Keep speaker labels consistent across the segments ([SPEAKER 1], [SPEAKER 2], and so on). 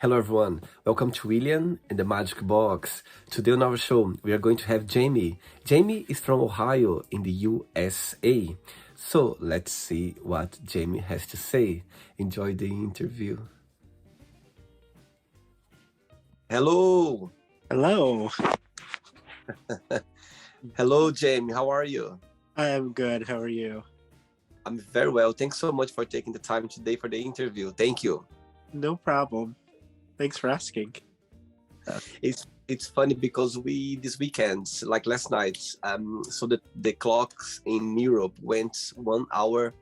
[SPEAKER 1] Hello everyone, welcome to William and the Magic Box. Today on our show, we are going to have Jamy. Jamy is from Ohio in the USA. So let's see what Jamy has to say. Enjoy the interview. Hello.
[SPEAKER 2] Hello.
[SPEAKER 1] Hello, Jamy. How are you?
[SPEAKER 2] I am good. How are you?
[SPEAKER 1] I'm very well. Thanks so much for taking the time today for the interview. Thank you.
[SPEAKER 2] No problem. Thanks for asking.
[SPEAKER 1] It's funny because this weekend, like last night, so the clocks in Europe went 1 hour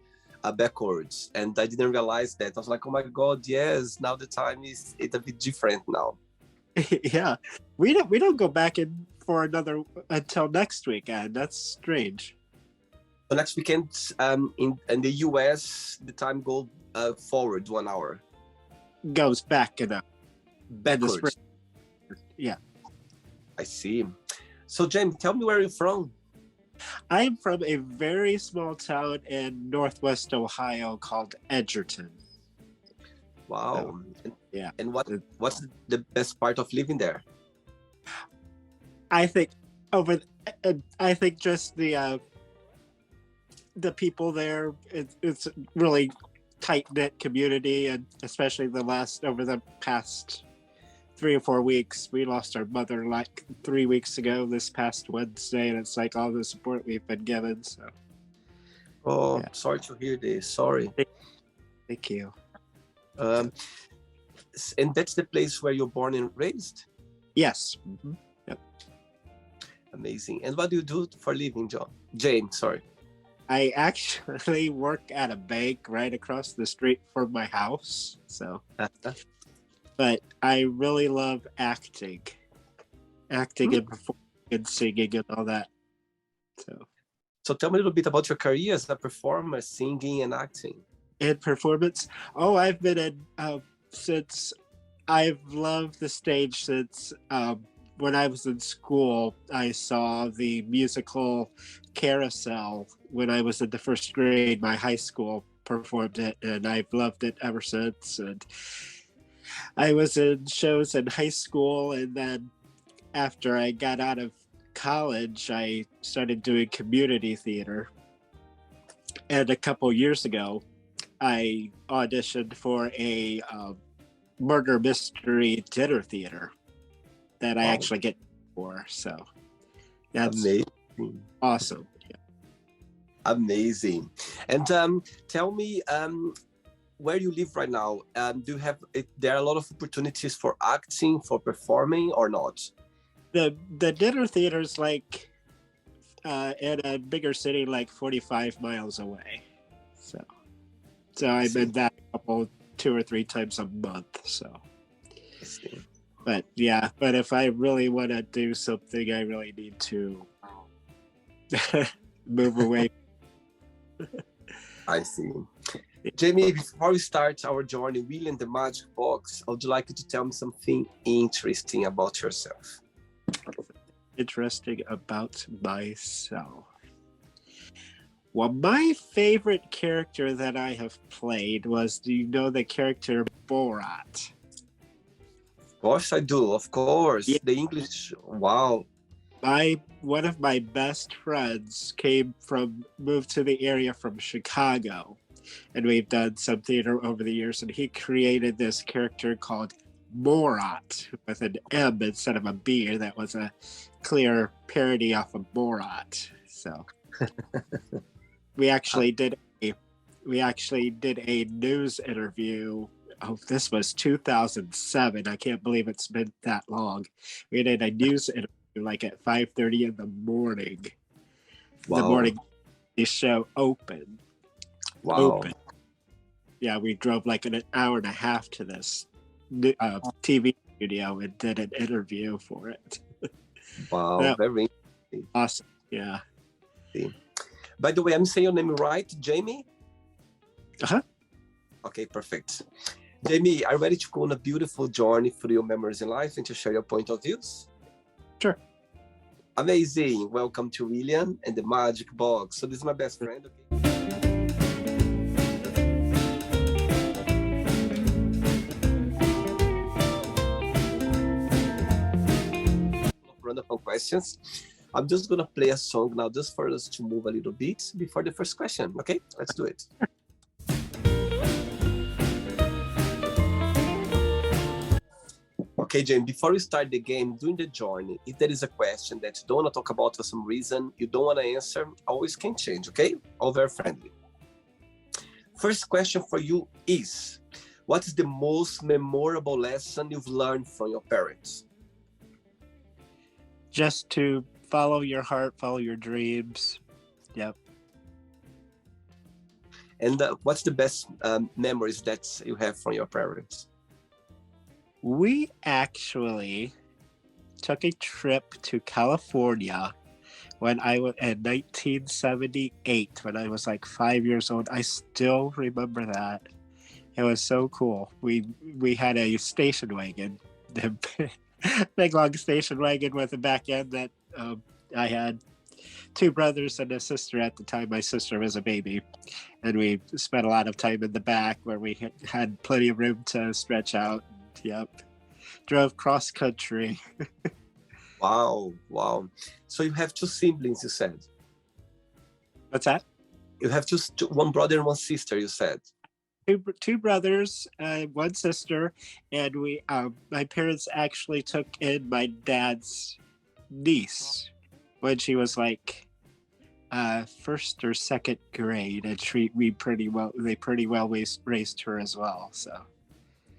[SPEAKER 1] backwards, and I didn't realize that. I was like, oh my God, yes, now the time it's a bit different now.
[SPEAKER 2] Yeah, we don't go back in for another until next weekend. That's strange.
[SPEAKER 1] So next weekend, in the US, the time goes forward 1 hour.
[SPEAKER 2] Goes back in the
[SPEAKER 1] Backwards.
[SPEAKER 2] spring. Yeah.
[SPEAKER 1] I see. So, James, tell me where you're from.
[SPEAKER 2] I'm from a very small town in Northwest Ohio called Edgerton.
[SPEAKER 1] Wow.
[SPEAKER 2] Yeah.
[SPEAKER 1] And what's the best part of living there?
[SPEAKER 2] I think just the people there. It's really tight-knit community, and especially over the past 3 or 4 weeks, we lost our mother like 3 weeks ago this past Wednesday, and it's like all the support we've been given. So
[SPEAKER 1] Yeah. Sorry to hear this. Sorry.
[SPEAKER 2] Thank you.
[SPEAKER 1] And that's the place where you're born and raised?
[SPEAKER 2] Yes. Mm-hmm. Yep.
[SPEAKER 1] Amazing. And what do you do for a living, Jane, sorry.
[SPEAKER 2] I actually work at a bank right across the street from my house. So, but I really love acting and performing and singing and all that.
[SPEAKER 1] So tell me a little bit about your career as a performer, singing and acting.
[SPEAKER 2] And performance. Oh, I've been in I've loved the stage since when I was in school. I saw the musical Carousel when I was in the first grade. My high school performed it, and I've loved it ever since. And I was in shows in high school, and then after I got out of college, I started doing community theater. And a couple years ago, I auditioned for a murder mystery dinner theater that I actually get for. So that's
[SPEAKER 1] amazing.
[SPEAKER 2] Awesome. Yeah.
[SPEAKER 1] Amazing. And tell me where you live right now. Do you have there are a lot of opportunities for acting, for performing, or not?
[SPEAKER 2] The dinner theater is like in a bigger city, like 45 miles away. So I'm in that 2 or 3 times a month. So, but if I really want to do something, I really need to move away.
[SPEAKER 1] I see. Jamy, before we start our journey, William the Magic Box, I would like you to tell me something interesting about yourself.
[SPEAKER 2] Interesting about myself. Well, my favorite character that I have played was, do you know the character Borat?
[SPEAKER 1] Of course I do, of course. Yeah. The English, wow.
[SPEAKER 2] One of my best friends moved to the area from Chicago, and we've done some theater over the years, and he created this character called Morat with an M instead of a B, that was a clear parody off of Borat. So we actually did a news interview. Oh, this was 2007. I can't believe it's been that long. We did a news interview like at 5:30 in the morning.
[SPEAKER 1] Wow.
[SPEAKER 2] The morning the show opened.
[SPEAKER 1] Wow.
[SPEAKER 2] Open. Yeah, we drove like an hour and a half to this TV studio and did an interview for it.
[SPEAKER 1] Wow, very
[SPEAKER 2] awesome. Yeah.
[SPEAKER 1] By the way, I'm saying your name right, Jamy?
[SPEAKER 2] Uh-huh.
[SPEAKER 1] Okay, perfect. Jamy, are you ready to go on a beautiful journey through your memories in life and to share your point of views?
[SPEAKER 2] Sure.
[SPEAKER 1] Amazing. Welcome to William and the Magic Box. So this is my best friend, okay? the fun questions. I'm just gonna play a song now, just for us to move a little bit before the first question. Okay, let's do it. Okay, Jane, before we start the game, during the journey, if there is a question that you don't want to talk about for some reason, you don't want to answer, always can change, okay? All very friendly. First question for you is, what is the most memorable lesson you've learned from your parents?
[SPEAKER 2] Just to follow your heart, follow your dreams. Yep.
[SPEAKER 1] And what's the best memories that you have from your parents?
[SPEAKER 2] We actually took a trip to California when I was in 1978, when I was like 5 years old. I still remember that. It was so cool. We had a station wagon, the big long station wagon with a back end that I had two brothers and a sister at the time. My sister was a baby, and we spent a lot of time in the back where we had plenty of room to stretch out. Yep. Drove cross country.
[SPEAKER 1] Wow. So you have two siblings, you said?
[SPEAKER 2] What's that?
[SPEAKER 1] You have one brother and one sister, you said?
[SPEAKER 2] Two brothers, one sister, and we. My parents actually took in my dad's niece when she was like first or second grade, and they pretty well raised her as well. So.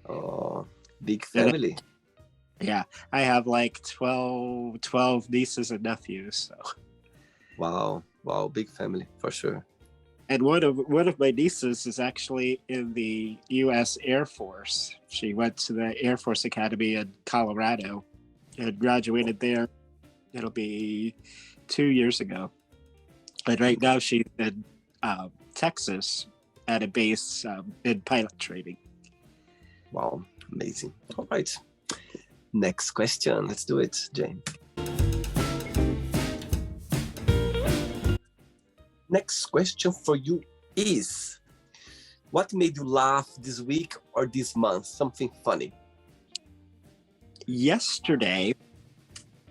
[SPEAKER 1] Oh, big family.
[SPEAKER 2] Yeah, I have like 12 nieces and nephews. So.
[SPEAKER 1] Wow, big family for sure.
[SPEAKER 2] And one of my nieces is actually in the U.S. Air Force. She went to the Air Force Academy in Colorado and graduated there. It'll be 2 years ago. And right now she's in Texas at a base in pilot training.
[SPEAKER 1] Wow, amazing. All right. Next question. Let's do it, Jane. Next question for you is, what made you laugh this week or this month? Something funny.
[SPEAKER 2] Yesterday,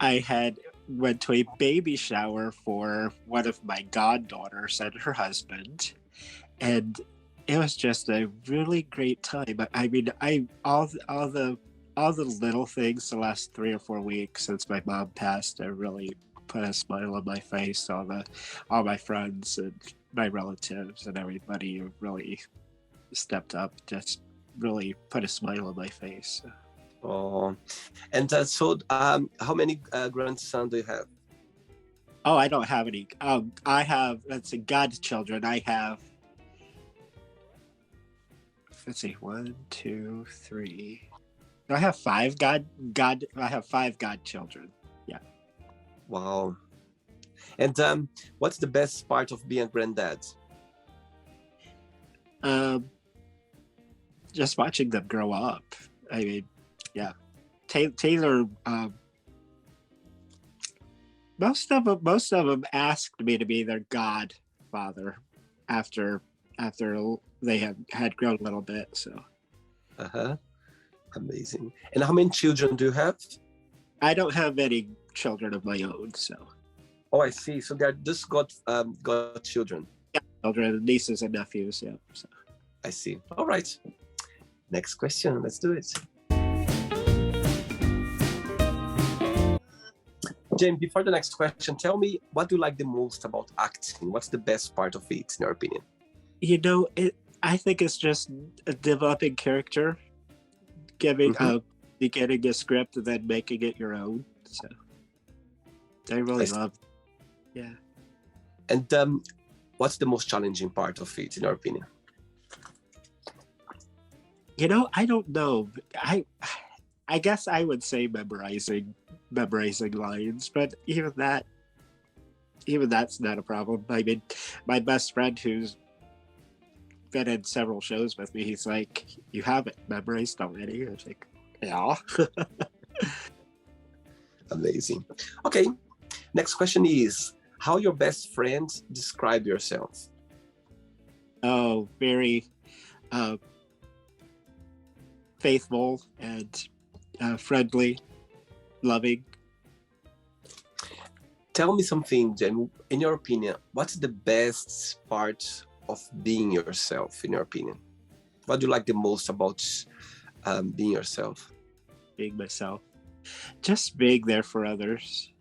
[SPEAKER 2] I went to a baby shower for one of my goddaughters and her husband, and it was just a really great time. I mean, all the little things the last 3 or 4 weeks since my mom passed, I really put a smile on my face. All my friends and my relatives and everybody really stepped up, just really put a smile on my face.
[SPEAKER 1] Oh, and so how many grandsons do you have?
[SPEAKER 2] Oh, I don't have any. I have, let's see, godchildren. I have, let's see, 1, 2, 3. I have 5 I have 5 godchildren. Yeah.
[SPEAKER 1] Wow. And what's the best part of being a granddad?
[SPEAKER 2] Just watching them grow up. I mean, yeah. Taylor, most of them asked me to be their godfather after they had grown a little bit. So.
[SPEAKER 1] Amazing. And how many children do you have?
[SPEAKER 2] I don't have any children of my own, so.
[SPEAKER 1] Oh, I see. So they're just got children.
[SPEAKER 2] Yeah, children, nieces and nephews. Yeah. So.
[SPEAKER 1] I see. All right. Next question. Let's do it. Jane, before the next question, tell me, what do you like the most about acting? What's the best part of it, in your opinion?
[SPEAKER 2] You know, I think it's just developing character, getting a script and then making it your own. So I really love. Yeah.
[SPEAKER 1] And what's the most challenging part of it, in your opinion?
[SPEAKER 2] You know, I don't know. I guess I would say memorizing lines, but even that's not a problem. I mean, my best friend who's been in several shows with me, he's like, "You have it memorized already?" I was like, "Yeah."
[SPEAKER 1] Amazing. Okay. Next question is, how your best friends describe yourself?
[SPEAKER 2] Oh, very faithful and friendly, loving.
[SPEAKER 1] Tell me something, Jen. In your opinion, what's the best part of being yourself? In your opinion, what do you like the most about being yourself?
[SPEAKER 2] Being myself, just being there for others.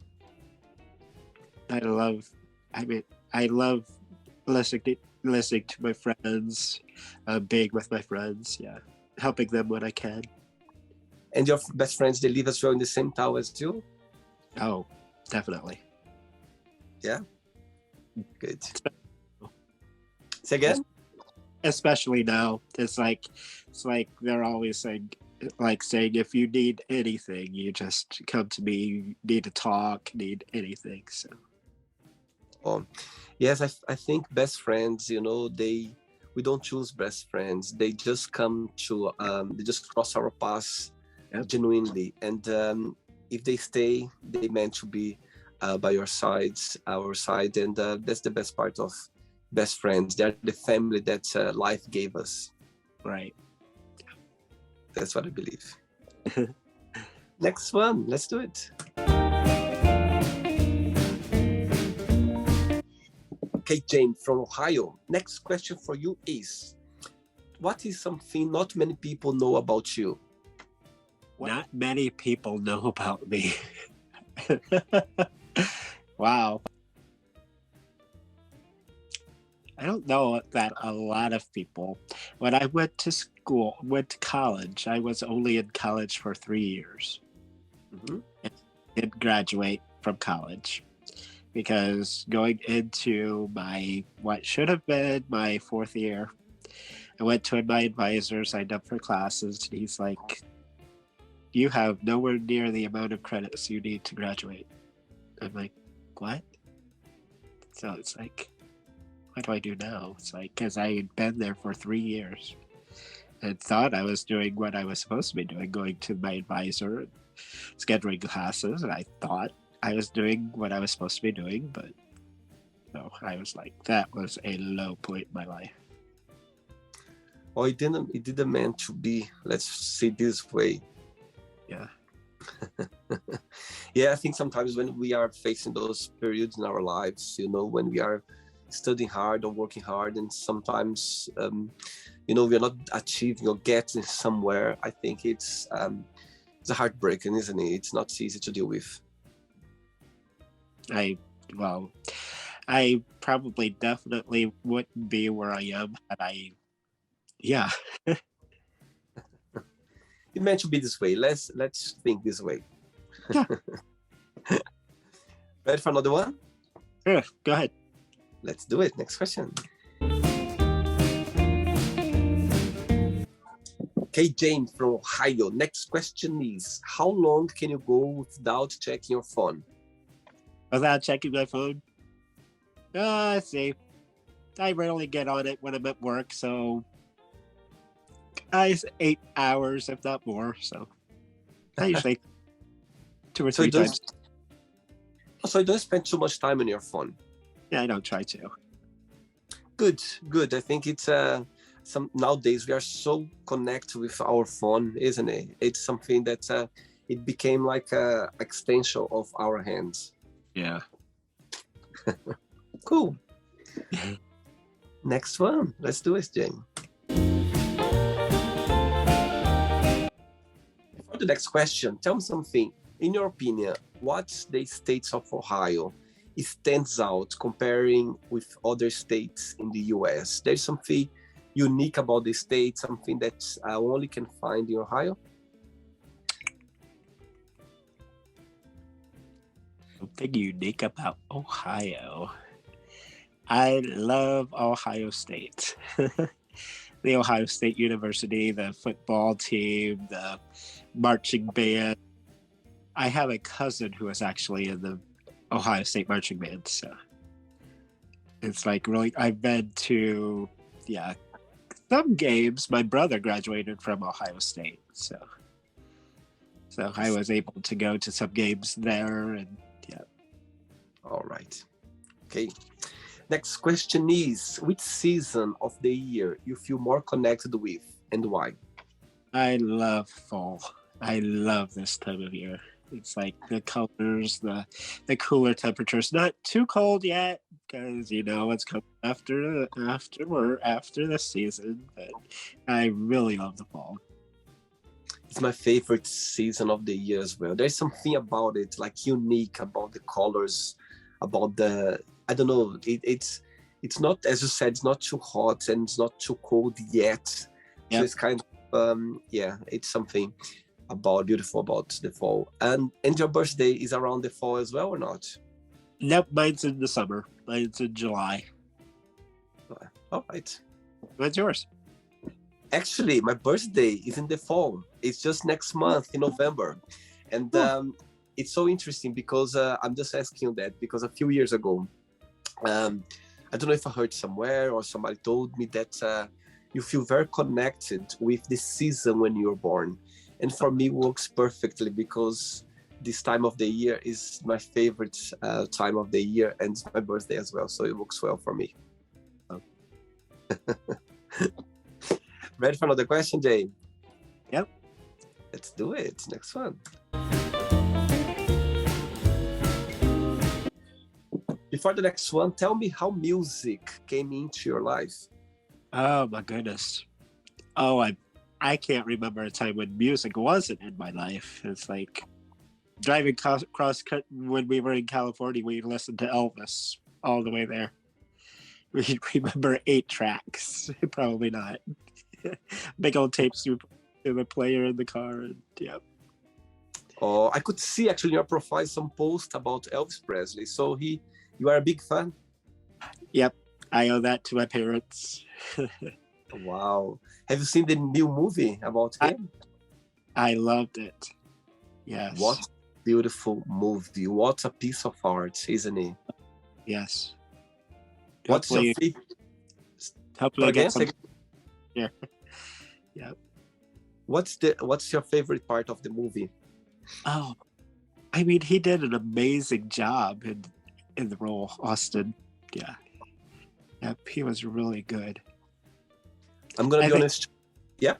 [SPEAKER 2] I love, I mean, I love listening to my friends, being with my friends. Yeah, helping them when I can.
[SPEAKER 1] And your best friends, they live as well in the same town as you?
[SPEAKER 2] Oh, definitely.
[SPEAKER 1] Yeah, good. Say again?
[SPEAKER 2] Especially now, it's like they're always saying if you need anything, you just come to me. You need to talk, need anything. So
[SPEAKER 1] Oh, yes, I think best friends, we don't choose best friends. They just come to, they just cross our paths
[SPEAKER 2] yep.
[SPEAKER 1] genuinely. And if they stay, they meant to be by our side. And that's the best part of best friends. They're the family that life gave us.
[SPEAKER 2] Right.
[SPEAKER 1] That's what I believe. Next one, let's do it. Okay, Jane from Ohio. Next question for you is, what is something not many people know about you?
[SPEAKER 2] Not many people know about me. Wow. I don't know that a lot of people. When I went to college, I was only in college for 3 years.
[SPEAKER 1] Mm-hmm.
[SPEAKER 2] And didn't graduate from college because going into what should have been my fourth year, I went to my advisor, signed up for classes, and he's like, "You have nowhere near the amount of credits you need to graduate." I'm like, "What?" So it's like, what do I do now? It's like, because I had been there for 3 years and thought I was doing what I was supposed to be doing, going to my advisor and scheduling classes, and I thought I was doing what I was supposed to be doing, but no, I was like, that was a low point in my life.
[SPEAKER 1] Oh, it didn't meant to be. Let's say this way.
[SPEAKER 2] Yeah.
[SPEAKER 1] Yeah, I think sometimes when we are facing those periods in our lives, when we are studying hard or working hard, and sometimes, we are not achieving or getting somewhere, I think it's a heartbreaking, isn't it? It's not easy to deal with.
[SPEAKER 2] I probably definitely wouldn't be where I am had yeah.
[SPEAKER 1] It meant to be this way. Let's think this way.
[SPEAKER 2] Yeah.
[SPEAKER 1] Ready for another one?
[SPEAKER 2] Sure, go ahead.
[SPEAKER 1] Let's do it. Next question. Okay, Jane from Ohio. Next question is, how long can you go without checking your phone?
[SPEAKER 2] Without checking my phone? Let's see. I rarely get on it when I'm at work, so 8 hours, if not more. So I usually 2 or 3 times.
[SPEAKER 1] So you don't spend too much time on your phone?
[SPEAKER 2] Yeah, I don't try to.
[SPEAKER 1] Good. I think it's nowadays we are so connected with our phone, isn't it? It's something that it became like a extension of our hands.
[SPEAKER 2] Yeah.
[SPEAKER 1] Cool. Next one. Let's do it, Jane. For the next question, tell me something. In your opinion, what's the states of Ohio stands out comparing with other states in the US? There's something unique about the state, something that only can find in Ohio?
[SPEAKER 2] Something unique about Ohio. I love Ohio State. The Ohio State University, the football team, the marching band. I have a cousin who is actually in the Ohio State marching band, so it's like really. I've been to some games. My brother graduated from Ohio State, so I was able to go to some games there, and yeah.
[SPEAKER 1] All right. Okay. Next question is, which season of the year you feel more connected with and why?
[SPEAKER 2] I love fall. I love this time of year. It's like the colors, the cooler temperatures, not too cold yet, because it's coming after the season. But I really love the fall.
[SPEAKER 1] It's my favorite season of the year as well. There's something about it, like unique about the colors, about I don't know. It's not, as you said, it's not too hot and it's not too cold yet. Yep. So it's kind of it's something beautiful about the fall. And your birthday is around the fall as well, or not?
[SPEAKER 2] Nope, mine's in the summer. Mine's in July.
[SPEAKER 1] All right.
[SPEAKER 2] What's yours?
[SPEAKER 1] Actually, my birthday is in the fall. It's just next month in November. And it's so interesting because I'm just asking you that because a few years ago, I don't know if I heard somewhere or somebody told me that you feel very connected with the season when you were born. And for me, it works perfectly because this time of the year is my favorite time of the year, and it's my birthday as well. So it works well for me. Ready for another question, Jay?
[SPEAKER 2] Yep.
[SPEAKER 1] Let's do it. Next one. Before the next one, tell me how music came into your life.
[SPEAKER 2] Oh my goodness. Oh, I can't remember a time when music wasn't in my life. It's like driving cross country when we were in California. We listened to Elvis all the way there. We remember 8 tracks. Probably not. Big old tapes to the player in the car. And, yeah.
[SPEAKER 1] Oh, I could see actually in your profile some post about Elvis Presley. So you are a big fan?
[SPEAKER 2] Yep. I owe that to my parents.
[SPEAKER 1] Wow. Have you seen the new movie about him?
[SPEAKER 2] I loved it. Yes.
[SPEAKER 1] What a beautiful movie. What a piece of art, isn't it?
[SPEAKER 2] Yes.
[SPEAKER 1] What's your favorite?
[SPEAKER 2] Hopefully I get some... Yeah. Yeah.
[SPEAKER 1] What's your favorite part of the movie?
[SPEAKER 2] Oh, I mean, he did an amazing job in the role, Austin. Yeah. Yep, he was really good.
[SPEAKER 1] I'm gonna be honest. Yeah.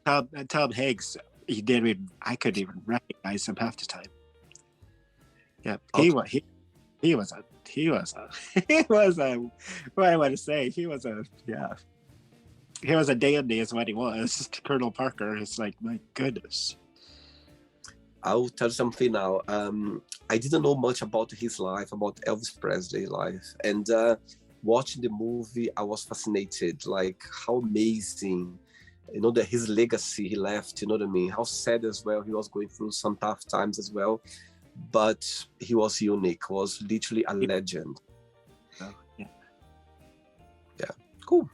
[SPEAKER 2] Tom Hanks, I couldn't even recognize him half the time. Yep. Okay. He was a what I want to say, he was a dandy is what he was. Colonel Parker. It's like, my goodness.
[SPEAKER 1] I'll tell you something now. I didn't know much about his life, about Elvis Presley's life. And watching the movie, I was fascinated. Like, how amazing, that his legacy he left, you know what I mean? How sad as well. He was going through some tough times as well. But he was unique, was literally a legend.
[SPEAKER 2] Oh, yeah.
[SPEAKER 1] Yeah, cool.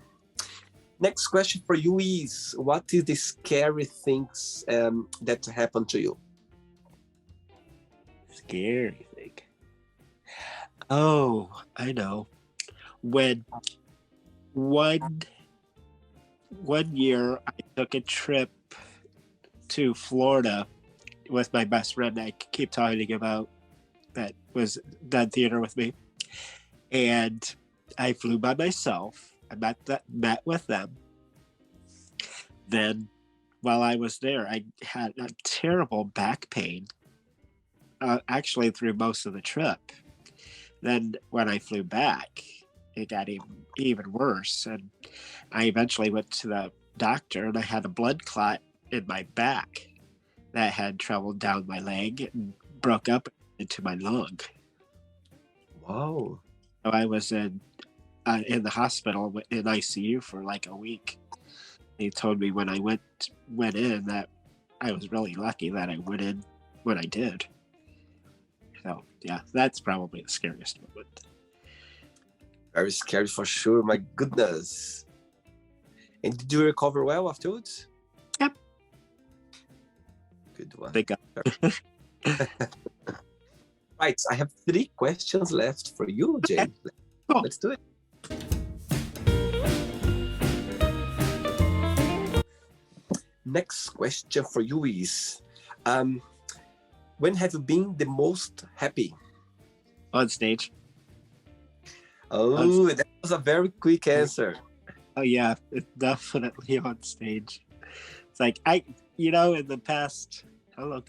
[SPEAKER 1] Next question for you is, what is the scary things that happened to you?
[SPEAKER 2] Scary thing. Oh, I know. When one year I took a trip to Florida with my best friend I keep talking about that was done theater with me. And I flew by myself. I met with them. Then while I was there, I had a terrible back pain, actually through most of the trip. Then when I flew back, it got even worse. And I eventually went to the doctor and I had a blood clot in my back that had traveled down my leg and broke up into my lung.
[SPEAKER 1] Wow.
[SPEAKER 2] So I was in the hospital in ICU for like a week. They told me when I went in that I was really lucky that I went in when I did. So yeah, that's probably the scariest moment.
[SPEAKER 1] Very scary for sure. My goodness. And did you recover well afterwards?
[SPEAKER 2] Yep.
[SPEAKER 1] Good one.
[SPEAKER 2] Thank God.
[SPEAKER 1] Right, I have 3 questions left for you, Jay.
[SPEAKER 2] Cool.
[SPEAKER 1] Let's do it. Next question for you is, when have you been the most happy?
[SPEAKER 2] On stage.
[SPEAKER 1] Oh, that was a very quick answer.
[SPEAKER 2] Oh yeah, it's definitely on stage. It's like in the past, how long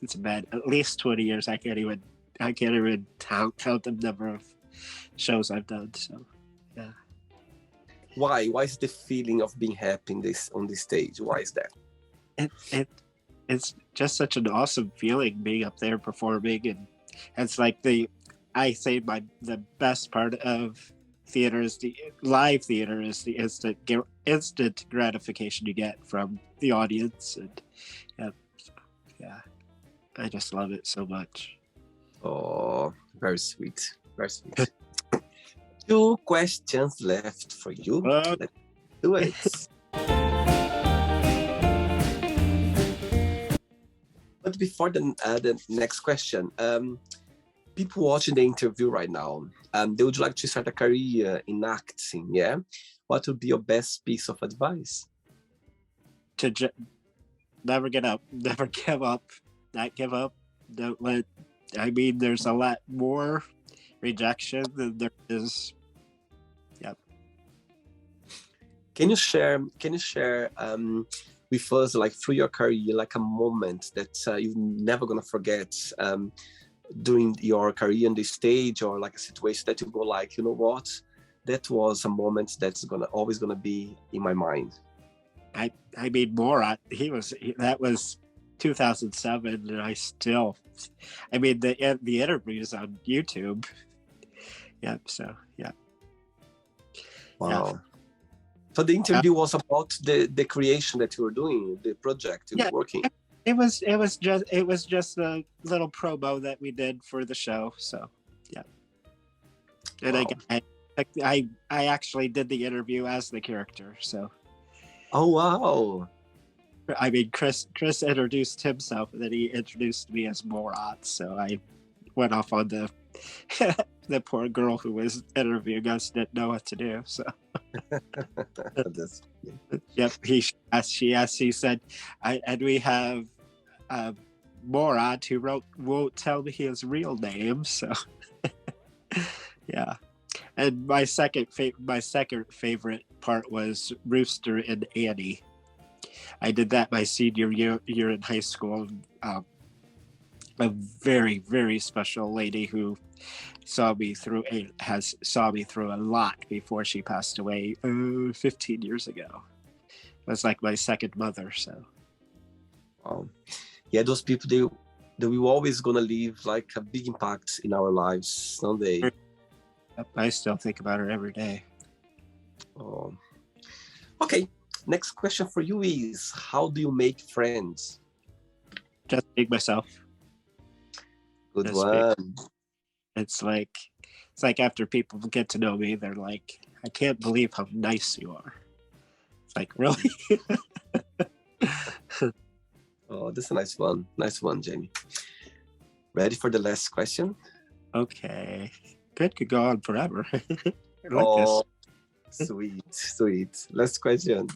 [SPEAKER 2] has it been? At least 20 years. I can't even count the number of shows I've done. So yeah.
[SPEAKER 1] Why is the feeling of being happy in this on this stage? Why is that?
[SPEAKER 2] It's just such an awesome feeling being up there performing, and it's like the best part of theater is the live theater is the instant gratification you get from the audience, and yeah, yeah, I just love it so much.
[SPEAKER 1] Oh, very sweet, very sweet. 2 questions left for you. Let's do it. But before the next question, people watching the interview right now, they would like to start a career in acting. Yeah, what would be your best piece of advice?
[SPEAKER 2] To never get up, never give up, not give up. Don't let. I mean, there's a lot more rejection than there is. Yep.
[SPEAKER 1] Can you share with us, like through your career, like a moment that you're never gonna forget during your career on the stage, or like a situation that you go like, you know what, that was a moment that's always gonna be in my mind?
[SPEAKER 2] I mean, Morat. That was 2007, and I mean, the interviews on YouTube. Yep. So yeah.
[SPEAKER 1] Wow.
[SPEAKER 2] Yeah.
[SPEAKER 1] So the interview was about the creation that you were doing, the project you were working.
[SPEAKER 2] It was just a little promo that we did for the show. So yeah. And wow. I actually did the interview as the character. So.
[SPEAKER 1] Oh wow.
[SPEAKER 2] I mean, Chris introduced himself, and then he introduced me as Morat. So I went off on the the poor girl who was interviewing us didn't know what to do. So yep, she said, and we have Morat who won't tell me his real name. So yeah. And my second favorite part was Rooster and Annie. I did that my senior year in high school. A very, very special lady who saw me through a lot before she passed away 15 years ago. It was like my second mother. So
[SPEAKER 1] yeah, those people, they will always gonna leave like a big impact in our lives, don't they?
[SPEAKER 2] I still think about her every day.
[SPEAKER 1] Okay, next question for you is, how do you make friends?
[SPEAKER 2] Just make myself.
[SPEAKER 1] Good one.
[SPEAKER 2] It's like after people get to know me, they're like, I can't believe how nice you are. It's like, really?
[SPEAKER 1] Oh, that's a nice one. Nice one, Jamie. Ready for the last question?
[SPEAKER 2] Okay. Could go on forever. I like
[SPEAKER 1] this. Sweet. Last question.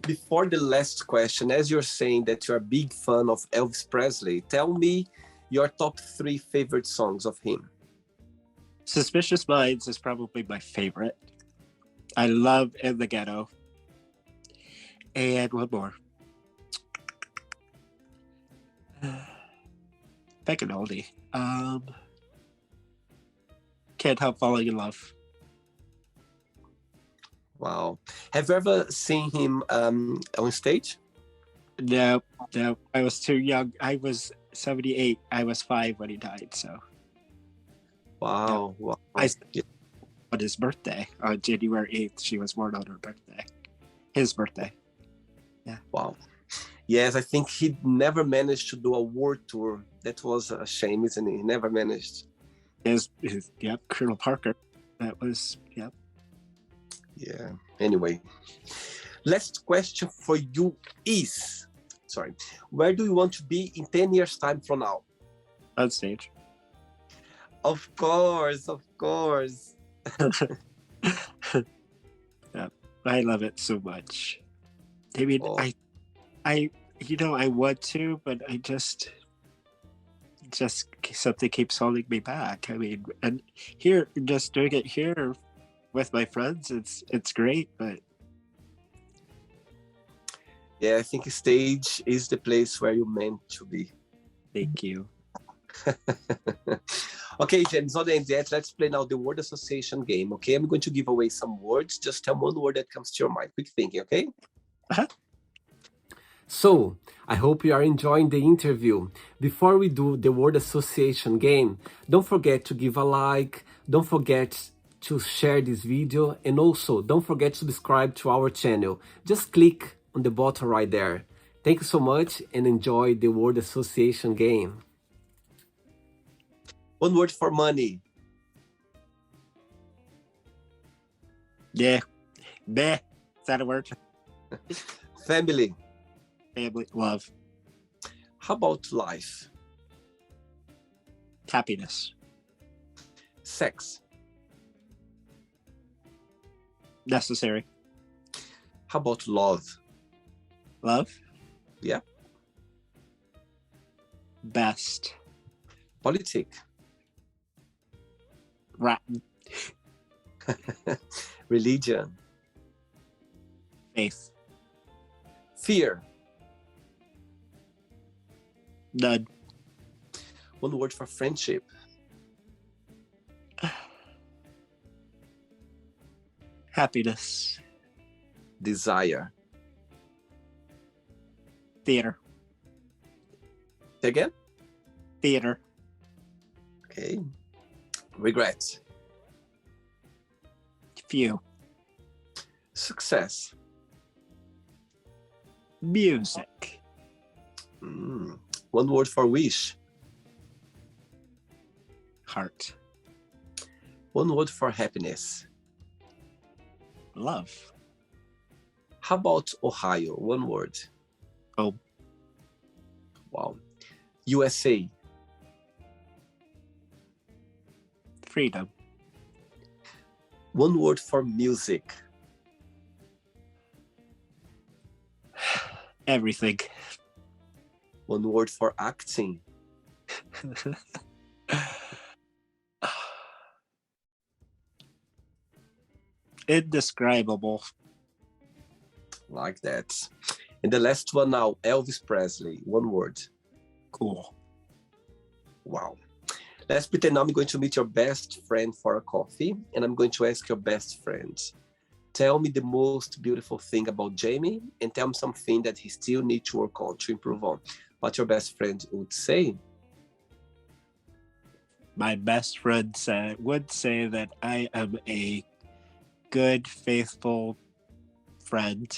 [SPEAKER 1] Before the last question, as you're saying that you're a big fan of Elvis Presley, tell me your top 3 favorite songs of him.
[SPEAKER 2] Suspicious Minds is probably my favorite. I love In the Ghetto. And one more. Pick an oldie. Can't Help Falling in Love.
[SPEAKER 1] Wow. Have you ever seen him on stage?
[SPEAKER 2] No. I was too young. I was 78. I was 5 when he died. So.
[SPEAKER 1] Wow.
[SPEAKER 2] Wow. On his birthday, on January 8th, she was born on her birthday. His birthday. Yeah.
[SPEAKER 1] Wow. Yes, I think he never managed to do a world tour. That was a shame, isn't it? He never managed.
[SPEAKER 2] Colonel Parker. That was, yep.
[SPEAKER 1] Yeah. Anyway, last question for you is, where do you want to be in 10 years' time from now?
[SPEAKER 2] On stage.
[SPEAKER 1] Of course.
[SPEAKER 2] Yeah, I love it so much. I mean, I want to, but I just something keeps holding me back. I mean, and here, just doing it here with my friends, it's great, but
[SPEAKER 1] Yeah, I think stage is the place where you're meant to be.
[SPEAKER 2] Thank you.
[SPEAKER 1] Okay, James, not the end yet. Let's play now the word association game. Okay, I'm going to give away some words. Just tell one word that comes to your mind. Quick thinking, okay?
[SPEAKER 2] Uh-huh.
[SPEAKER 3] So, I hope you are enjoying the interview. Before we do the word association game, don't forget to give a like, don't forget to share this video, and also don't forget to subscribe to our channel. Just click on the button right there. Thank you so much and enjoy the word association game.
[SPEAKER 1] One word for money.
[SPEAKER 2] Yeah. Meh. Is that a word?
[SPEAKER 1] Family.
[SPEAKER 2] Family. Love.
[SPEAKER 1] How about life?
[SPEAKER 2] Happiness.
[SPEAKER 1] Sex.
[SPEAKER 2] Necessary.
[SPEAKER 1] How about love?
[SPEAKER 2] Love.
[SPEAKER 1] Yeah.
[SPEAKER 2] Best.
[SPEAKER 1] Politics.
[SPEAKER 2] Rotten.
[SPEAKER 1] Religion.
[SPEAKER 2] Faith.
[SPEAKER 1] Fear.
[SPEAKER 2] None.
[SPEAKER 1] One word for friendship.
[SPEAKER 2] Happiness.
[SPEAKER 1] Desire.
[SPEAKER 2] Theater.
[SPEAKER 1] Say again?
[SPEAKER 2] Theater.
[SPEAKER 1] Okay. Regret.
[SPEAKER 2] Few.
[SPEAKER 1] Success.
[SPEAKER 2] Music.
[SPEAKER 1] One word for wish.
[SPEAKER 2] Heart.
[SPEAKER 1] One word for happiness.
[SPEAKER 2] Love.
[SPEAKER 1] How about Ohio? One word.
[SPEAKER 2] Oh.
[SPEAKER 1] Wow. USA.
[SPEAKER 2] Freedom.
[SPEAKER 1] One word for music.
[SPEAKER 2] Everything.
[SPEAKER 1] One word for acting.
[SPEAKER 2] Indescribable.
[SPEAKER 1] Like that. And the last one now, Elvis Presley. One word.
[SPEAKER 2] Cool.
[SPEAKER 1] Wow. Let's pretend I'm going to meet your best friend for a coffee, and I'm going to ask your best friend, tell me the most beautiful thing about Jamy, and tell me something that he still needs to work on, to improve on. What your best friend would say?
[SPEAKER 2] My best friend would say that I am a good, faithful friend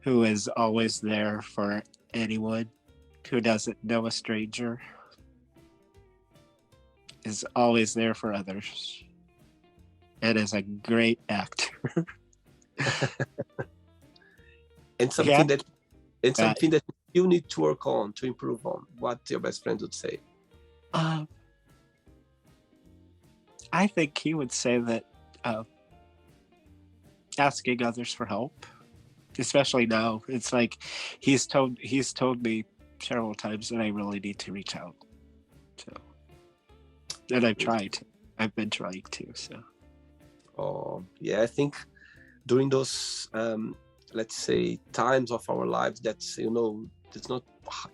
[SPEAKER 2] who is always there for anyone who doesn't know a stranger, is always there for others, and is a great actor.
[SPEAKER 1] And something
[SPEAKER 2] Yeah.
[SPEAKER 1] that you need to work on, to improve on. What your best friend would say?
[SPEAKER 2] I think he would say that asking others for help, especially now, it's like he's told me several times that I really need to reach out. So, and I've been trying to. So,
[SPEAKER 1] Oh, yeah, I think during those, let's say, times of our lives, that's, it's not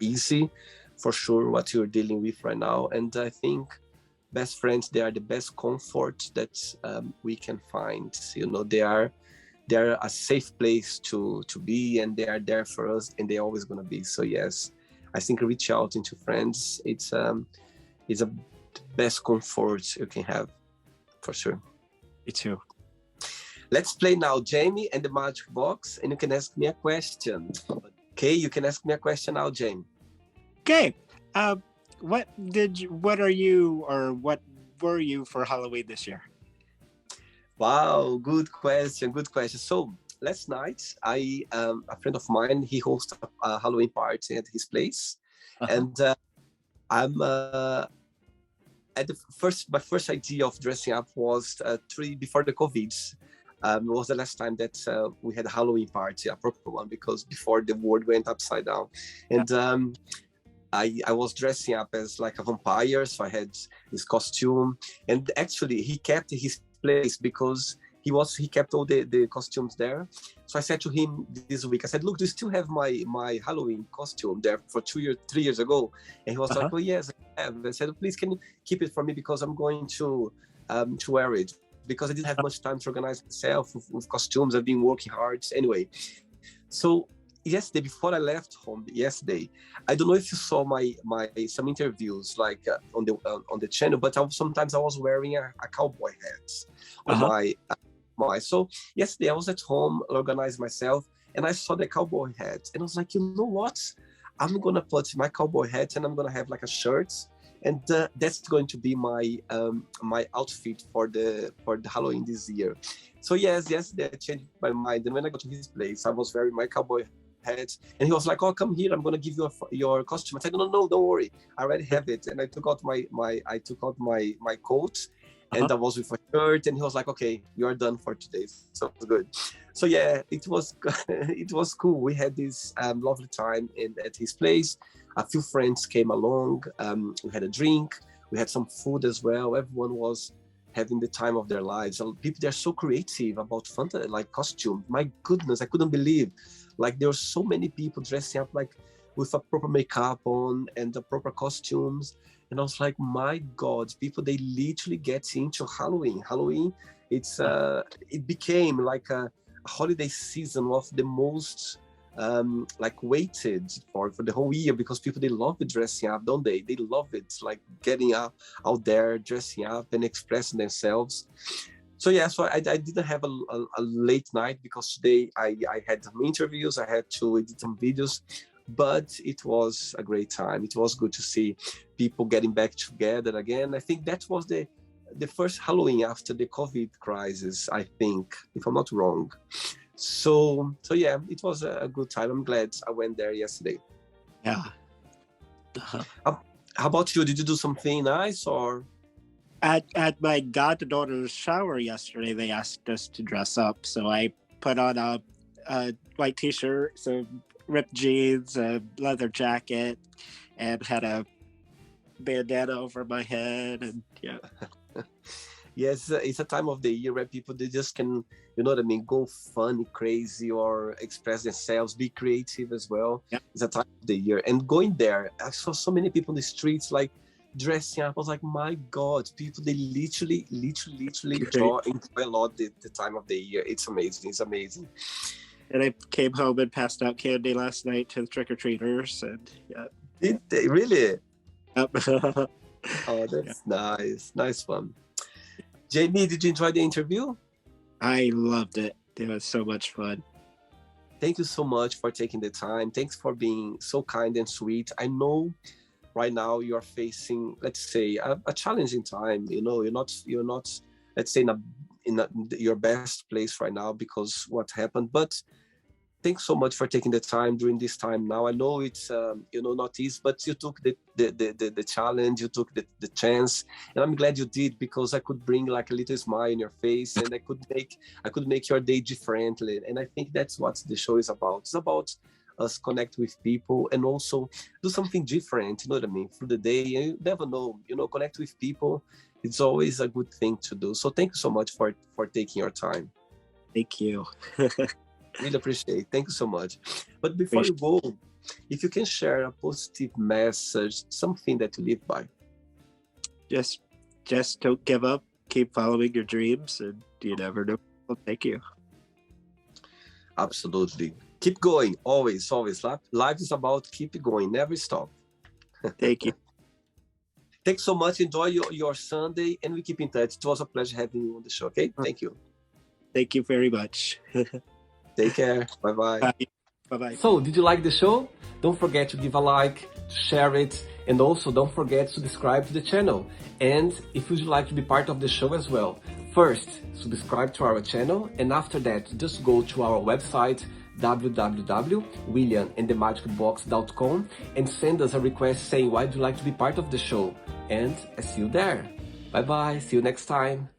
[SPEAKER 1] easy for sure what you're dealing with right now. And I think best friends, they are the best comfort that we can find. They're a safe place to be, and they are there for us, and they're always going to be. So yes, I think reach out into friends. It's a best comfort you can have, for sure.
[SPEAKER 2] me too.
[SPEAKER 1] Let's play now, Jamy and the Magic Box, and you can ask me a question. Okay, you can ask me a question now, Jamy.
[SPEAKER 2] Okay. What were you for Halloween this year?
[SPEAKER 1] Wow, good question. So last night, a friend of mine, he hosted a Halloween party at his place, and I'm at my first idea of dressing up was before the COVID. It was the last time that we had a Halloween party, a proper one, because before the world went upside down, and I was dressing up as like a vampire, so I had his costume, and actually he kept his place because he kept all the costumes there. So I said to him this week, I said, look, do you still have my Halloween costume there for 3 years ago? And he was like, oh yes, I have. I said, please, can you keep it for me, because I'm going to wear it, because I didn't have much time to organize myself with costumes. I've been working hard anyway. So yesterday, before I left home yesterday, I don't know if you saw my some interviews like on the channel, but sometimes I was wearing a cowboy hat on my. So yesterday I was at home, organized myself, and I saw the cowboy hat, and I was like, you know what? I'm gonna put my cowboy hat, and I'm gonna have like a shirt, and that's going to be my my outfit for the Halloween this year. So yes, yesterday I changed my mind, and when I got to his place, I was wearing my cowboy hat, and he was like, oh, come here, I'm gonna give you your costume. I said, no, don't worry, I already have it. And I took out my coat, and I was with a shirt, and he was like, okay, you're done for today. So it was good. So yeah, it was it was cool. We had this lovely time at his place. A few friends came along. We had a drink, we had some food as well. Everyone was having the time of their lives. People, they're so creative about like costume. My goodness, I couldn't believe, like there were so many people dressing up like with a proper makeup on and the proper costumes. And I was like, my God, people, they literally get into Halloween. Halloween, it became like a holiday season of the most like waited for the whole year, because people, they love it dressing up, don't they? They love it, like getting out there, dressing up and expressing themselves. So yeah, so I didn't have a late night, because today I had some interviews, I had to edit some videos, but it was a great time. It was good to see people getting back together again. I think that was the first Halloween after the COVID crisis, I think, if I'm not wrong. So yeah, it was a good time. I'm glad I went there yesterday.
[SPEAKER 2] Yeah.
[SPEAKER 1] How about you? Did you do something nice, or?
[SPEAKER 2] At my goddaughter's shower yesterday, they asked us to dress up. So I put on a white t-shirt, some ripped jeans, a leather jacket, and had a bandana over my head. And yeah.
[SPEAKER 1] Yes, it's a time of the year where people, they just can, you know what I mean, go funny, crazy, or express themselves, be creative as well.
[SPEAKER 2] Yeah.
[SPEAKER 1] It's a time of the year. And going there, I saw so many people in the streets, like dressing up. I was like, my God, people, they literally enjoy a lot the time of the year. It's amazing. It's amazing.
[SPEAKER 2] And I came home and passed out candy last night to the trick-or-treaters. And yeah.
[SPEAKER 1] Did they really?
[SPEAKER 2] Yep.
[SPEAKER 1] Oh, that's nice. Nice one. Jamy, did you enjoy the interview?
[SPEAKER 2] I loved it. It was so much fun.
[SPEAKER 1] Thank you so much for taking the time. Thanks for being so kind and sweet. I know right now you're facing, let's say, a challenging time. You know, you're not, let's say, in your best place right now because what happened. But thanks so much for taking the time during this time now. I know it's not easy, but you took the challenge, you took the chance, and I'm glad you did, because I could bring like a little smile in your face, and I could make your day differently. And I think that's what the show is about. It's about us connect with people and also do something different, you know what I mean, through the day. You never know, connect with people. It's always a good thing to do. So thank you so much for taking your time.
[SPEAKER 2] Thank you.
[SPEAKER 1] Really appreciate. Thank you so much. But before you go, if you can share a positive message, something that you live by.
[SPEAKER 2] Just don't give up. Keep following your dreams, and you never know. Well, thank you.
[SPEAKER 1] Absolutely. Keep going. Always. Life is about keep going. Never stop.
[SPEAKER 2] Thank you.
[SPEAKER 1] Thanks so much. Enjoy your Sunday, and we keep in touch. It was a pleasure having you on the show. Okay. Thank you.
[SPEAKER 2] Thank you very much.
[SPEAKER 1] Take care. Bye-bye.
[SPEAKER 2] Bye. Bye-bye.
[SPEAKER 3] So, did you like the show? Don't forget to give a like, to share it, and also don't forget to subscribe to the channel. And if you'd like to be part of the show as well, first, subscribe to our channel, and after that, just go to our website, www.williamandthemagicbox.com, and send us a request saying why would you like to be part of the show. And I see you there. Bye-bye. See you next time.